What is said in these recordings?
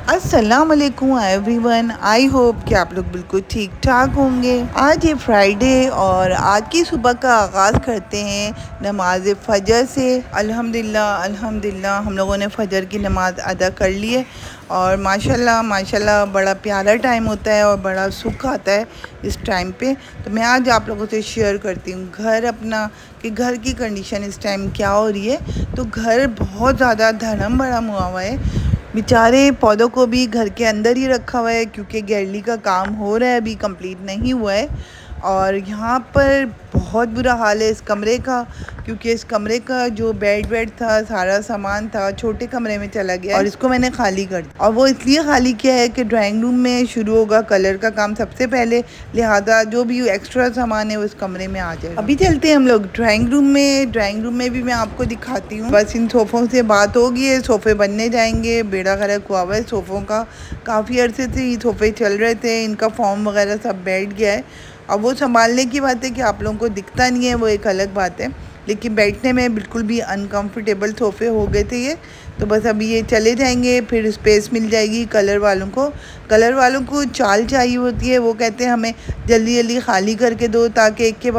अस्सलाम वालेकुम everyone. I hope कि आप लोग बिल्कुल ठीक ठाक होंगे। आज ये फ्राइडे और आज की सुबह का आगाज़ करते हैं नमाज फ़जर से। अल्हम्दुलिल्लाह अल्हम्दुलिल्लाह हम लोगों ने फ़जर की नमाज़ अदा कर ली है और माशाल्लाह माशाल्लाह बड़ा प्यारा टाइम होता है और बड़ा सुख आता है इस टाइम पे। तो मैं आज आप लोगों से शेयर करती हूँ घर अपना कि घर की कंडीशन इस टाइम क्या हो रही है। तो घर बहुत ज़्यादा धर्म बड़ा हुआ हुआ है। बेचारे पौधों को भी घर के अंदर ही रखा हुआ है क्योंकि गैलरी का काम हो रहा है, अभी कंप्लीट नहीं हुआ है। और यहाँ पर बहुत बुरा हाल है इस कमरे का, क्योंकि इस कमरे का जो बेड था, सारा सामान था, छोटे कमरे में चला गया और इसको मैंने खाली कर दिया। और वो इसलिए खाली किया है कि ड्राइंग रूम में शुरू होगा कलर का काम सबसे पहले, लिहाजा जो भी एक्स्ट्रा सामान है उस कमरे में आ जाए। अभी चलते हैं हम लोग ड्राइंग रूम में। ड्राइंग रूम में भी मैं आपको दिखाती हूँ। बस इन सोफ़ों से बात होगी है, सोफ़े बनने जाएंगे। बेड़ा गर्क हुआ हुआ है सोफ़ों का, काफ़ी अरसे से ये सोफ़े चल रहे थे, इनका फॉर्म वगैरह सब बैठ गया है। अब वो संभालने की बात है कि आप लोगों को दिखता नहीं है, वो एक अलग बात है, लेकिन बैठने में बिल्कुल भी अनकंफर्टेबल सोफ़े हो गए थे ये। तो बस अभी ये चले जाएंगे, फिर स्पेस मिल जाएगी कलर वालों को। कलर वालों को चाल चाहिए होती है, वो कहते हैं हमें जल्दी जल्दी खाली करके दो ताकि एक के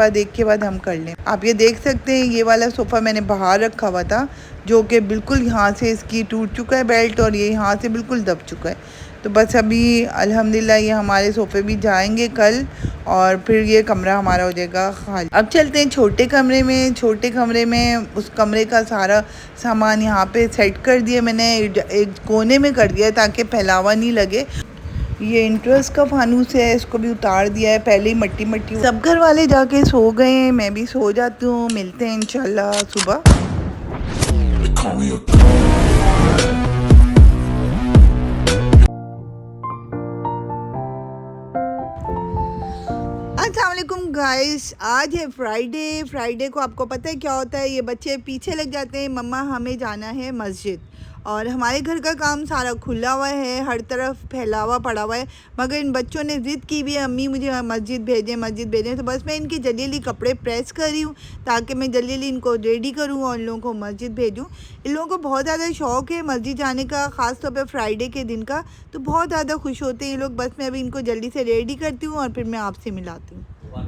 बाद हम कर लें। आप ये देख सकते हैं ये वाला सोफ़ा मैंने बाहर रखा हुआ था, जो कि बिल्कुल यहाँ से इसकी टूट चुका है बेल्ट और ये यहाँ से बिल्कुल दब चुका है। तो बस अभी अल्हम्दुलिल्लाह ये हमारे सोफ़े भी जाएंगे कल और फिर ये कमरा हमारा हो जाएगा खाली। अब चलते हैं छोटे कमरे में। छोटे कमरे में उस कमरे का सारा सामान यहाँ पे सेट कर दिया मैंने, एक कोने में कर दिया ताकि फैलावा नहीं लगे। ये इंटरेस्ट का फानूस है, इसको भी उतार दिया है, पहले ही मट्टी मट्टी। सब घर वाले जाके सो गए हैं, मैं भी सो जाती हूँ। मिलते हैं इंशाल्लाह सुबह। अस्सलामुअलैकुम गाइस, आज है फ्राइडे। फ्राइडे को आपको पता है क्या होता है, ये बच्चे पीछे लग जाते हैं, मम्मा हमें जाना है मस्जिद। और हमारे घर का काम सारा खुला हुआ है, हर तरफ फैलावा पड़ा हुआ है, मगर इन बच्चों ने ज़िद की भी है अम्मी मुझे मस्जिद भेजें मस्जिद भेजें। तो बस मैं इनके जल्दी जल्दी कपड़े प्रेस कर रही हूँ ताकि मैं जल्दी जल्दी इनको रेडी करूँ और इन लोगों को मस्जिद भेजूँ। इन लोगों को बहुत ज़्यादा शौक़ है मस्जिद जाने का, ख़ास तौर पर फ्राइडे के दिन का, तो बहुत ज़्यादा खुश होते हैं ये लोग। बस मैं अभी इनको जल्दी से रेडी करती हूँ और फिर मैं आपसे मिलाती हूँ।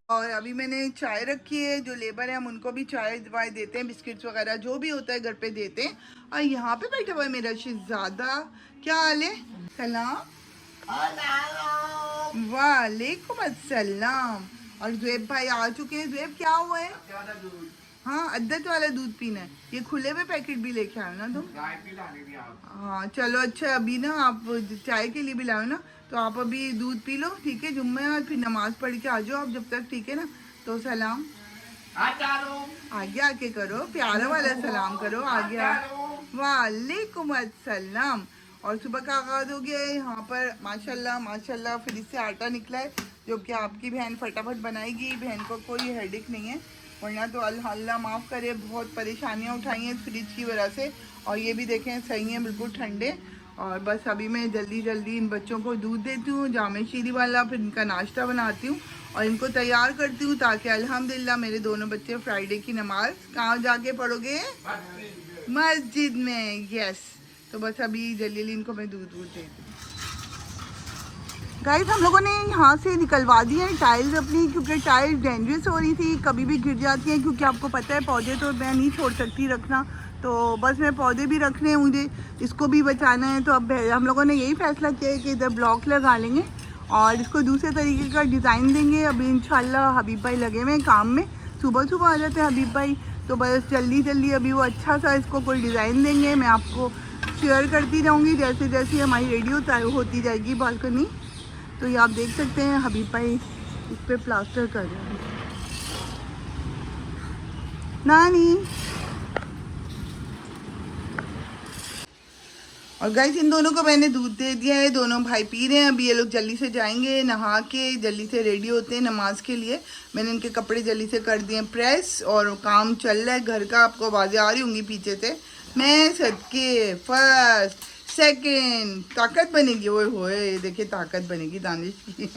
और अभी मैंने चाय रखी है, जो लेबर है हम उनको भी चाय दवाई देते हैं, बिस्किट्स वगैरह जो भी होता है घर पे देते हैं। और यहाँ पे बैठा हुआ है मेरा शहजादा। क्या हाल है? सलाम वालेकुम अस्सलाम। और ज़ुएब भाई आ चुके हैं। ज़ुएब क्या हुआ है? हाँ अद्दत वाला दूध पीना है, ये खुले हुए पैकेट भी लेके आओ ना तुम। हाँ चलो अच्छा, अभी ना आप चाय के लिए भी लाओ ना, तो आप अभी दूध पी लो, ठीक है, जुम्मे और फिर नमाज पढ़ के आ जाओ आप जब तक, ठीक है ना। तो सलाम आगे आके करो, प्यारा वाला सलाम करो, आगे वालेकुम अस्सलाम। और सुबह का आगाज़ हो गया है यहाँ पर माशाल्लाह माशाल्लाह। फिर इससे आटा निकला है जो कि आपकी बहन फटाफट बनाएगी। बहन को कोई हेडेक नहीं है, वरना तो अल्लाह माफ़ करे बहुत परेशानियाँ उठाई हैं फ्रिज की वजह से। और ये भी देखें सही है, बिल्कुल ठंडे। और बस अभी मैं जल्दी जल्दी इन बच्चों को दूध देती हूँ जामे शीरी वाला, फिर इनका नाश्ता बनाती हूँ और इनको तैयार करती हूँ ताकि अल्हम्दुलिल्लाह मेरे दोनों बच्चे फ्राइडे की नमाज कहाँ जाके पढ़ोगे? मस्जिद में। यस, तो बस अभी जल्दी जल्दी इनको मैं दूध देती हूँ। गाइस हम लोगों ने यहाँ से निकलवा दी है टाइल्स अपनी, क्योंकि टाइल्स डेंजरस हो रही थी, कभी भी गिर जाती हैं, क्योंकि आपको पता है पौधे तो मैं नहीं छोड़ सकती रखना, तो बस मैं पौधे भी रखने हैं मुझे, इसको भी बचाना है। तो अब हम लोगों ने यही फैसला किया है कि इधर ब्लॉक लगा लेंगे और इसको दूसरे तरीके का डिज़ाइन देंगे। अभी इंशाल्लाह हबीब भाई लगे हुए हैं काम में, सुबह सुबह आ जाते हैं हबीब भाई, तो बस जल्दी जल्दी अभी वो अच्छा सा इसको कोई डिज़ाइन देंगे। मैं आपको शेयर करती जाऊँगी जैसे जैसे हमारी रेडी होती जाएगी बालकनी। तो ये आप देख सकते हैं हबीब भाई इस पर प्लास्टर कर रहे हैं। नानी और गाइस इन दोनों को मैंने दूध दे दिया है, दोनों भाई पी रहे हैं। अभी ये लोग जल्दी से जाएंगे नहा के, जल्दी से रेडी होते हैं नमाज के लिए। मैंने इनके कपड़े जल्दी से कर दिए प्रेस और काम चल रहा है घर का, आपको आवाज़ें आ रही होंगी पीछे से। मैं सदके फर्स्ट सेकंड ताकत बनेगी, ओए होए देखिए ताकत बनेगी दानिश की।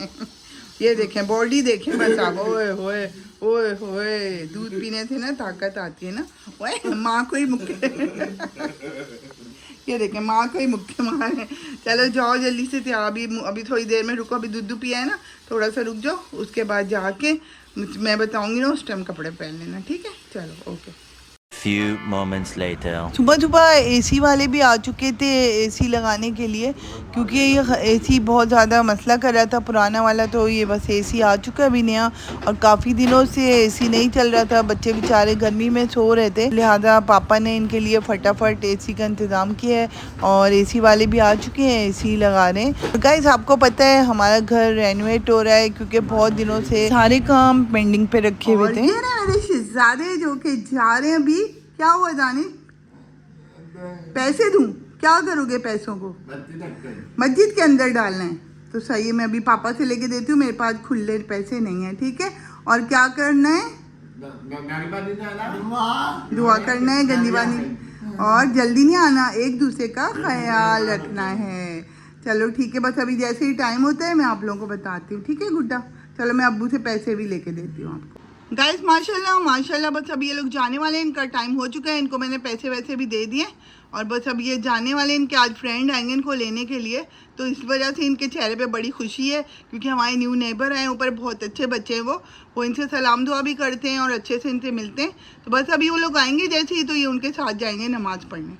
ये देखें बॉडी देखें बस आप, ओए होए ओए होए, दूध पीने से ना ताकत आती है ना, ओए माँ को ही मुक्के। ये देखें माँ को ही मुक्के मारे। चलो जाओ जल्दी से तैयार, अभी थोड़ी देर में रुको, अभी दूध पिया है ना, थोड़ा सा रुक जाओ, उसके बाद जाके मैं बताऊंगी ना उस टाइम कपड़े पहन लेना, ठीक है। चलो ओके। Few moments later. सुबह सुबह एसी वाले भी आ चुके थे एसी लगाने के लिए, क्योंकि ये एसी बहुत ज़्यादा मसला कर रहा था पुराना वाला, तो ये बस एसी आ चुका है अभी नया। और काफ़ी दिनों से एसी नहीं चल रहा था, बच्चे बेचारे गर्मी में सो रहे थे, लिहाजा पापा ने इनके लिए फटाफट एसी का इंतज़ाम किया है और एसी वाले भी आ चुके हैं, एसी लगा रहे हैं। तो गाइस आपको पता है हमारा घर रेनोवेट हो रहा है, क्योंकि बहुत दिनों से सारे काम पेंडिंग पे रखे हुए थे। मेरे शहजादे जो कि जा रहे हैं अभी, क्या हुआ जाने, पैसे दूं, क्या करोगे पैसों को? मस्जिद के अंदर डालना है, तो सही है, मैं अभी पापा से लेके देती हूँ, मेरे पास खुले पैसे नहीं है, ठीक है। और क्या करना है, दुआ करना है, गंदी बानी, और जल्दी नहीं आना, एक दूसरे का ख्याल रखना है। चलो ठीक है, बस अभी जैसे ही टाइम होता है मैं आप लोगों को बताती हूँ, ठीक है गुड्डा। चलो मैं अब्बू से पैसे भी लेके देती हूँ आपको। गाइस माशाल्लाह माशाल्लाह, बस अभी ये लोग जाने वाले हैं, इनका टाइम हो चुका है, इनको मैंने पैसे वैसे भी दे दिए और बस अब ये जाने वाले हैं। इनके आज फ्रेंड आएंगे इनको लेने के लिए, तो इस वजह से इनके चेहरे पे बड़ी खुशी है, क्योंकि हमारे न्यू नेबर आए ऊपर, बहुत अच्छे बच्चे हैं वो इनसे सलाम दुआ भी करते हैं और अच्छे से इनसे मिलते हैं। तो बस अभी वो लोग आएंगे जैसे ही, तो ये उनके साथ जाएंगे नमाज़ पढ़ने।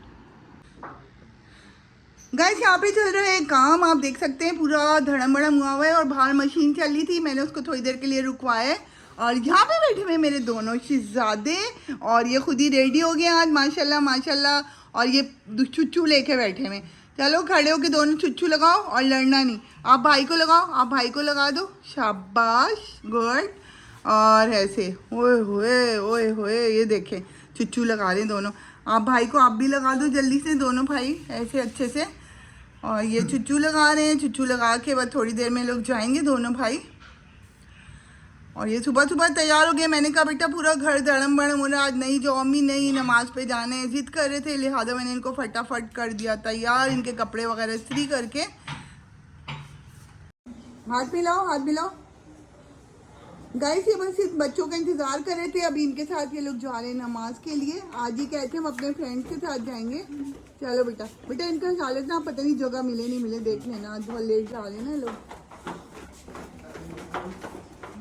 गाइस यहाँ पे चल रहा है काम, आप देख सकते हैं पूरा धड़म बड़म हुआ हुआ है और बाहर मशीन चल रही थी, मैंने उसको थोड़ी देर के लिए रुकवाया है। और यहाँ पे बैठे हुए मेरे दोनों शहजादे, और ये खुद ही रेडी हो गए आज माशाल्लाह माशाल्लाह, और ये चुच्चू लेके बैठे हुए। चलो खड़े होके दोनों चुच्चू लगाओ और लड़ना नहीं, आप भाई को लगाओ, आप भाई को लगा दो, शाबाश गुड। और ऐसे ओए होए ये देखें चुच्चू लगा रहे हैं दोनों, आप भाई को आप भी लगा दो जल्दी से, दोनों भाई ऐसे अच्छे से। और ये चुच्चू लगा रहे हैं, चुच्चू लगा के बाद थोड़ी देर में लोग जाएंगे दोनों भाई। और ये सुबह सुबह तैयार हो गए, मैंने कहा बेटा पूरा घर धड़म बड़म हो रहा है, आज नहीं जो अम्मी नहीं नमाज पे जाने हैं, जिद कर रहे थे, लिहाजा मैंने इनको फटाफट कर दिया तैयार, इनके कपड़े वगैरह इस्त्री करके। हाथ मिलाओ हाथ मिलाओ। गाइस ये बस इस बच्चों का इंतजार कर रहे थे, अभी इनके साथ ये लोग जा रहे हैं नमाज के लिए। आज ही कहते हम अपने फ्रेंड्स के साथ जाएंगे। चलो बेटा बेटा इनका हालत ना पता नहीं जगह मिले नहीं मिले, देख लेना, आज बहुत लेट जा रहे हैं ना लोग।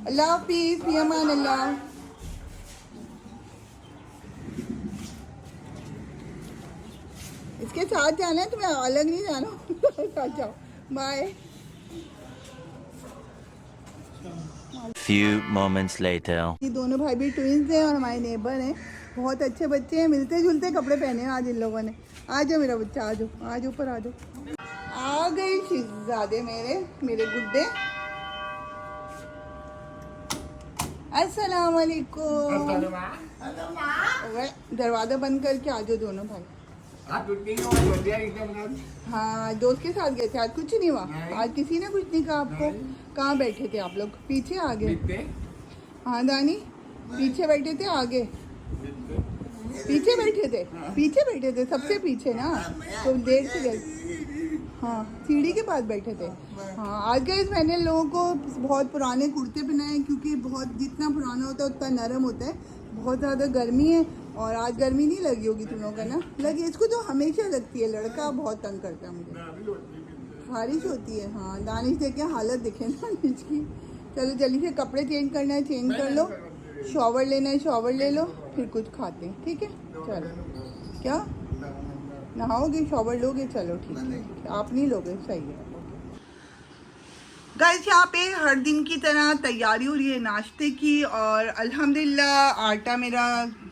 अल्लाह हाफिज़, फी अमान अल्लाह। इसके साथ जाना है, तुम्हें अलग नहीं जाना। जाओ बाय। Few moments later. ये दोनों भाई भी ट्विंस हैं और हमारे नेबर हैं, बहुत अच्छे बच्चे हैं, मिलते जुलते कपड़े पहने हैं आज इन लोगों ने। आ जाओ मेरा बच्चा, आ जाओ आज ऊपर आ जाओ। आ गए शहजादे मेरे गुड्डे। अस्सलाम वालेकुम। दरवाजा बंद करके आ जाओ दोनों भाई। हाँ दोस्त के साथ गए थे, आज कुछ नहीं हुआ, आज किसी ने कुछ नहीं कहा आपको? कहाँ बैठे थे आप लोग? पीछे आगे? हाँ दानी पीछे बैठे थे, आगे पीछे बैठे थे सबसे पीछे ना, तो देर से गए। हाँ सीढ़ी के पास बैठे थे। हाँ आज गए मैंने लोगों को बहुत पुराने कुर्ते पहनाए, क्योंकि बहुत जितना पुराना होता है उतना नरम होता है, बहुत ज़्यादा गर्मी है। और आज गर्मी नहीं लगी होगी तुम लोगों का ना? लगी, इसको तो हमेशा लगती है, लड़का बहुत तंग करता है मुझे, बारिश होती है। हाँ दानिश देख के हालत दिखे दानिश की। चलो जल्दी से कपड़े चेंज करना है, चेंज कर लो, शॉवर लेना है शॉवर ले लो, फिर कुछ खाते हैं, ठीक है। चलो क्या नहाओगे, शॉवर लोगे? चलो ठीक है, आप नहीं लोगे, सही है। गाइस यहाँ पे हर दिन की तरह तैयारी हो रही है नाश्ते की, और अल्हम्दुलिल्लाह आटा मेरा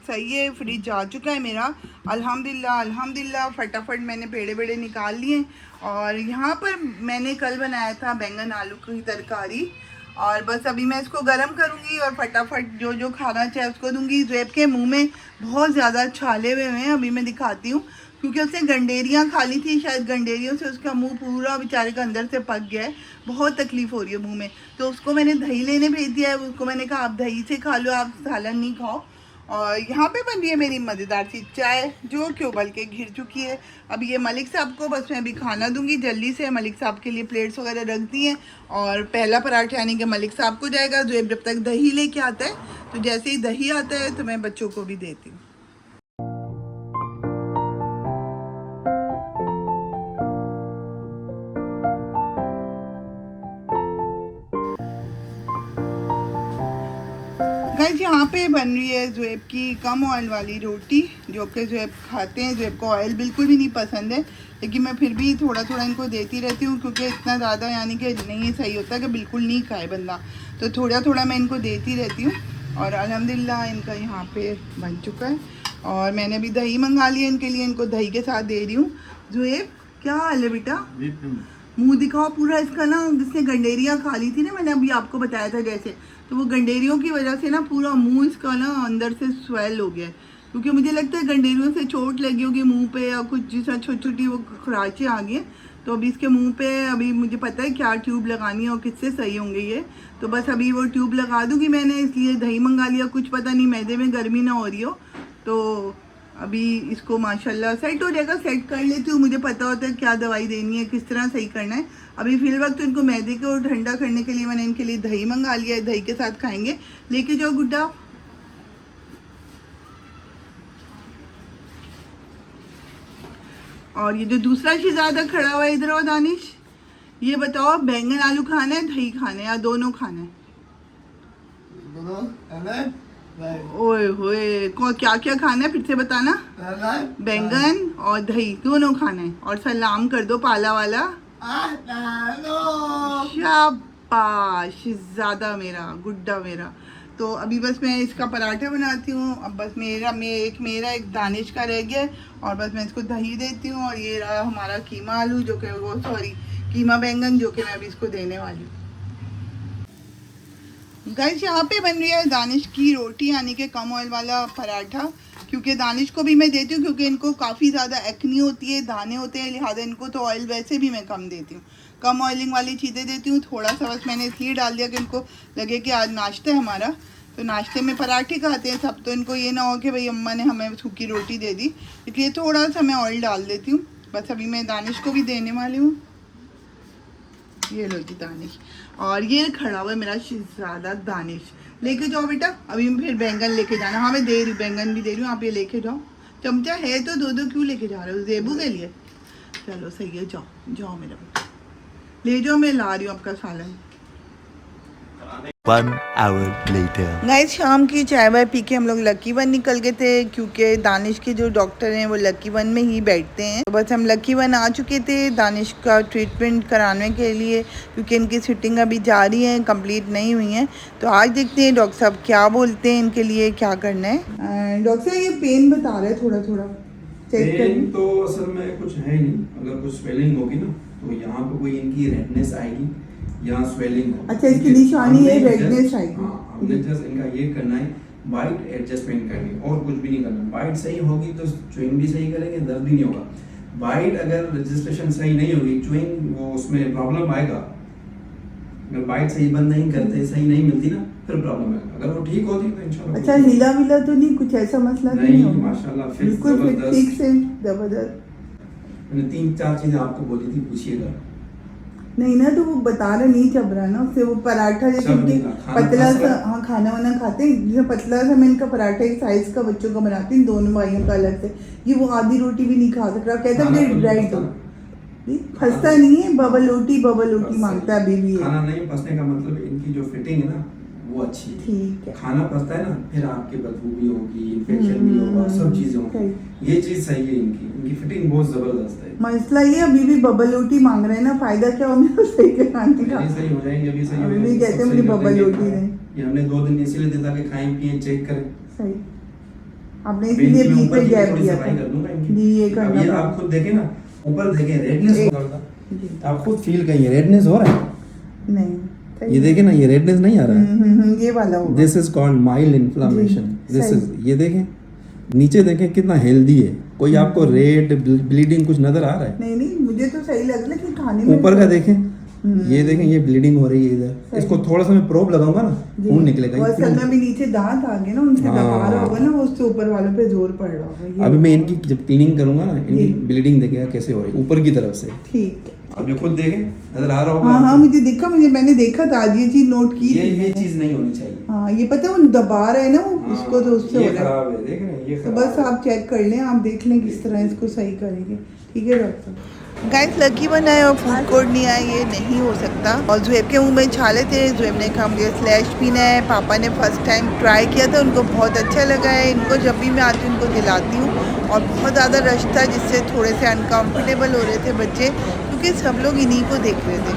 सही है, फ्रिज जा चुका है मेरा, अल्हम्दुलिल्लाह फटाफट मैंने पेड़े बेड़े निकाल लिए। और यहाँ पर मैंने कल बनाया था बैंगन आलू की तरकारी, और बस अभी मैं इसको गरम करूँगी और फटाफट जो जो खाना चाहे उसको दूँगी। ज़ेब के मुंह में बहुत ज़्यादा छाले हुए हैं, अभी मैं दिखाती हूँ, क्योंकि उसने गंडेरियाँ खा ली थी, शायद गंडेरियों से उसका मुंह पूरा बेचारे का अंदर से पक गया है, बहुत तकलीफ़ हो रही है मुंह में। तो उसको मैंने दही लेने भेज दिया है, उसको मैंने कहा आप दही से खा लो, आप सालन नहीं खाओ। और यहाँ पे बन रही है मेरी मज़ेदार सी चाय, जो कि उबल के घिर चुकी है। अब ये मलिक साहब को बस मैं अभी खाना दूंगी जल्दी से, मलिक साहब के लिए प्लेट्स वगैरह रख दी हैं, और पहला पराठा यानी कि मलिक साहब को जाएगा, जो जब तक दही लेके आता है, तो जैसे ही दही आता है तो मैं बच्चों को भी देती हूँ। गाइस यहाँ पे बन रही है ज़ुएब की कम ऑयल वाली रोटी, जो कि ज़ुएब खाते हैं। ज़ुएब को ऑयल बिल्कुल भी नहीं पसंद है, लेकिन मैं फिर भी थोड़ा थोड़ा इनको देती रहती हूँ, क्योंकि इतना ज़्यादा यानी कि नहीं सही होता कि बिल्कुल नहीं खाए बंदा, तो थोड़ा थोड़ा मैं इनको देती रहती हूँ। और अल्हम्दुलिल्लाह इनका यहाँ पे बन चुका है। और मैंने अभी दही मंगा लिया इनके लिए, इनको दही के साथ दे रही हूँ। ज़ुएब क्या हाल है बेटा? मुंह दिखाओ पूरा इसका ना, जिसने गंडेरियाँ खा ली थी ना, मैंने अभी आपको बताया था जैसे, तो वो गंडेरियों की वजह से ना पूरा मुंह इसका ना अंदर से स्वेल हो गया है, क्योंकि मुझे लगता है गंडेरियों से चोट लगी होगी मुंह पे, या कुछ जैसा छोटी छोटी वो खराचे आ गई। तो अभी इसके मुंह पे अभी मुझे पता है क्या ट्यूब लगानी है और किससे सही होंगे ये, तो बस अभी वो ट्यूब लगा दूँगी मैंने, इसलिए दही मंगा लिया। कुछ पता नहीं मैदे में गर्मी ना हो रही हो, तो अभी इसको माशाल्लाह सेट हो जाएगा। सेट कर लेती हूँ, मुझे पता होता है क्या दवाई देनी है, किस तरह सही करना है। अभी फिल वक्त तो इनको मैदे को ठंडा करने के लिए मैंने इनके लिए दही मंगा लिया है, दही के साथ खाएंगे। लेके जाओ गुड्डा। और ये जो दूसरा शहजादा खड़ा हुआ है, इधर आओ दानिश, ये बताओ बैंगन आलू खाना है, दही खाना है, या दोनों खाना है? ओए होए, क्या क्या खाना है फिर से बताना? बैंगन और दही दोनों खाना है। और सलाम कर दो पाला वाला। शाबाश ज़्यादा मेरा गुड्डा मेरा। तो अभी बस मैं इसका पराठा बनाती हूँ। अब बस मेरा एक दानिश का रह गया, और बस मैं इसको दही देती हूँ। और ये रहा हमारा कीमा आलू, जो कि वो कीमा बैंगन, जो कि मैं अभी इसको देने वाली हूँ। गाइस यहाँ पे बन रही है दानिश की रोटी, यानी कि कम ऑयल वाला पराठा, क्योंकि दानिश को भी मैं देती हूँ, क्योंकि इनको काफ़ी ज़्यादा एक्नी होती है, दाने होते हैं, लिहाजा इनको तो ऑयल वैसे भी मैं कम देती हूँ, कम ऑयलिंग वाली चीज़ें देती हूँ। थोड़ा सा बस मैंने इसलिए डाल दिया कि इनको लगे कि आज नाश्ता है हमारा, तो नाश्ते में पराठे खाते हैं सब, तो इनको ये ना हो कि भाई अम्मा ने हमें सूखी रोटी दे दी, इसलिए थोड़ा सा मैं ऑयल डाल देती हूँ। बस अभी मैं दानिश को भी देने वाली हूँ। ये लो जी दानिश, और ये खड़ा हुआ है मेरा शहजादा दानिश। लेके जाओ बेटा, अभी फिर बैंगन लेके जाना। हाँ मैं दे रही हूँ, बैंगन भी दे रही हूँ, आप ये लेके जाओ। चमचा है तो दो क्यों लेके जा रहे हो? ज़ेबू के लिए? चलो सही है, जाओ जाओ मेरा बेटा, ले जाओ, मैं ला रही हूँ आपका सालन। 1 hour later. गाइस शाम की चाय वाय पी के हम लोग लकी वन निकल गए थे, क्योंकि दानिश के जो डॉक्टर हैं वो लकी वन में ही बैठते हैं। तो बस हम लकी वन आ चुके थे दानिश का ट्रीटमेंट कराने के लिए, क्योंकि इनकी सिटिंग अभी जारी है, कंप्लीट नहीं हुई है। तो आज देखते हैं डॉक्टर साहब क्या बोलते हैं, इनके लिए क्या करना है। डॉक्टर साहब ये पेन बता रहे हैं थोड़ा थोड़ा चेक पेन तो असल में कुछ है नहीं, अगर कुछ स्वेलिंग होगी ना तो यहाँ पे कोई इनकी रेडनेस आएगी, यहाँ स्वेलिंग होगी। अच्छा इसकी निशानी है रेडनेस आएगी। हाँ, हमने जस्ट इनका ये करना है, बाइट एडजस्टमेंट करनी, और कुछ भी नहीं करना। बाइट सही होगी तो च्युइंग भी सही करेंगे, दर्द भी नहीं होगा। बाइट अगर रजिस्ट्रेशन सही नहीं होगी, च्युइंग वो उसमें प्रॉब्लम आएगा। अगर बाइट सही बंद नहीं करते, सही नहीं मिलती ना, फिर प्रॉब्लम है। अगर वो ठीक होती तो इंशाल्लाह। अच्छा हिला विला तो नहीं, कुछ ऐसा मसला नहीं, माशाल्लाह बिल्कुल ठीक से जबरदस्त। मैंने 3-4 चीजें आपको बोली थी, पूछिएगा। नहीं ना, तो वो बता रहे नहीं चब रहा ना उससे। वो पराठा जैसे कि पतला सा, हाँ खाना वाना खाते हैं, जैसे पतला सा मैं इनका पराठा एक साइज का बच्चों का बनाती हूँ, दोनों भाइयों का अलग से। ये वो आधी रोटी भी नहीं खा सकता, कहता मुझे ड्राई दो। फंसता नहीं है, बबल रोटी मांगता है अभी भी। खाना नहीं फंसने का मतलब इनकी जो फिटिंग है ना वो अच्छी है। ठीक है, खाना फंसता है ना, फिर आपके बदबू भी होगी, इन्फेक्शन भी होगा, सब चीजें होंगी। ये चीज सही है इनकी फिटिंग बहुत जबरदस्त है। मसला ये अभी भी बबल रोटी मांग रहे हैं ना, फायदा क्या हो मेरा सही कराने का? सही हो जाएंगे, अभी सही हो अभी जाएंगे। कहते हैं मुझे बबल रोटी दें। ये हमने 2 दिन इसीलिए देता कि खाएं पिए चेक करें। सही, आपने इसलिए बीच में गैप दिया था। कर दूंगा इनकी। जी ये करना। ये आप खुद देखें ना, ऊपर देखें रेडनेस हो रहा था, आप खुद फील करिए रेडनेस हो रहा है। नहीं ये देखें ना, ये रेडनेस नहीं आ रहा है। ये वाला होगा। This is called mild inflammation. This is, ये देखें नीचे देखें कितना हेल्दी है। कोई आपको रेड ब्लीडिंग कुछ नजर आ रहा है? नहीं मुझे तो सही लग रहा है कि खाने में। ऊपर का देखें, ये देखें, ये ब्लीडिंग हो रही है इधर। इसको थोड़ा सा मैं प्रोब लगाऊंगा ना, खून निकलेगा। वो असल में भी नीचे दांत आ गए ना, उनसे दबा रहा होगा ना, वो उससे ऊपर वालों पे जोर पड़ रहा होगा। अभी मैं इनकी जब क्लीनिंग करूंगा ना, इनकी ब्लीडिंग देखेगा कैसे हो रही है ऊपर की तरफ से। ठीक है, अब ये खुद देखें, नजर आ रहा होगा। हाँ मुझे दिखा, मैंने देखा था आज, ये चीज नोट की। ये चीज नहीं होनी चाहिए। हाँ ये पता है वो दबा रहे हैं ना वो, उसको तो उससे ये खराब है, देख रहे हैं ये तो बस आप चेक कर लें, आप देख लें किस तरह इसको सही करेंगे। ठीक है डॉक्टर गाइस लकी बनाए और फूड कोर्ट नहीं आए, ये नहीं हो सकता। और जुएब के मुंह में छाले थे, जुएब ने कहा मुझे स्लैश पीना है। पापा ने फर्स्ट टाइम ट्राई किया था, उनको बहुत अच्छा लगा है। इनको जब भी मैं आती हूँ उनको दिलाती हूँ। और बहुत ज़्यादा रश था जिससे थोड़े से अनकम्फर्टेबल हो रहे थे बच्चे, क्योंकि सब लोग इन्हीं को देख रहे थे,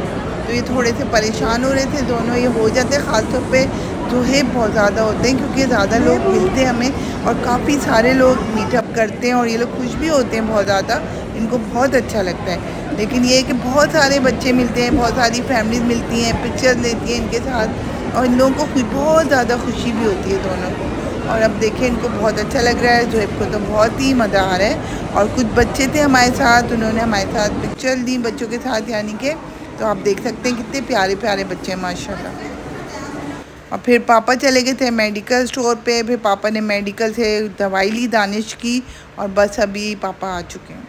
तो ये थोड़े से परेशान हो रहे थे दोनों। ये हो जाते हैं ख़ासतौर पे जुएब बहुत ज़्यादा होते हैं, क्योंकि ज़्यादा लोग मिलते हैं हमें और काफ़ी सारे लोग मीटअप करते हैं और ये लोग खुश भी होते हैं बहुत ज़्यादा, इनको बहुत अच्छा लगता है। लेकिन ये है कि बहुत सारे बच्चे मिलते हैं, बहुत सारी फैमिलीज मिलती हैं, पिक्चर्स लेती हैं इनके साथ, और इन लोगों को बहुत ज़्यादा खुशी भी होती है दोनों को। और अब देखें इनको बहुत अच्छा लग रहा है, जुएब को तो बहुत ही मज़ा आ रहा है। और कुछ बच्चे थे हमारे साथ, उन्होंने हमारे साथ पिक्चर ली बच्चों के साथ, यानी कि तो आप देख सकते हैं कितने प्यारे प्यारे बच्चे हैं माशाल्लाह। और फिर पापा चले गए थे मेडिकल स्टोर पे, फिर पापा ने मेडिकल से दवाई ली दानिश की, और बस अभी पापा आ चुके हैं।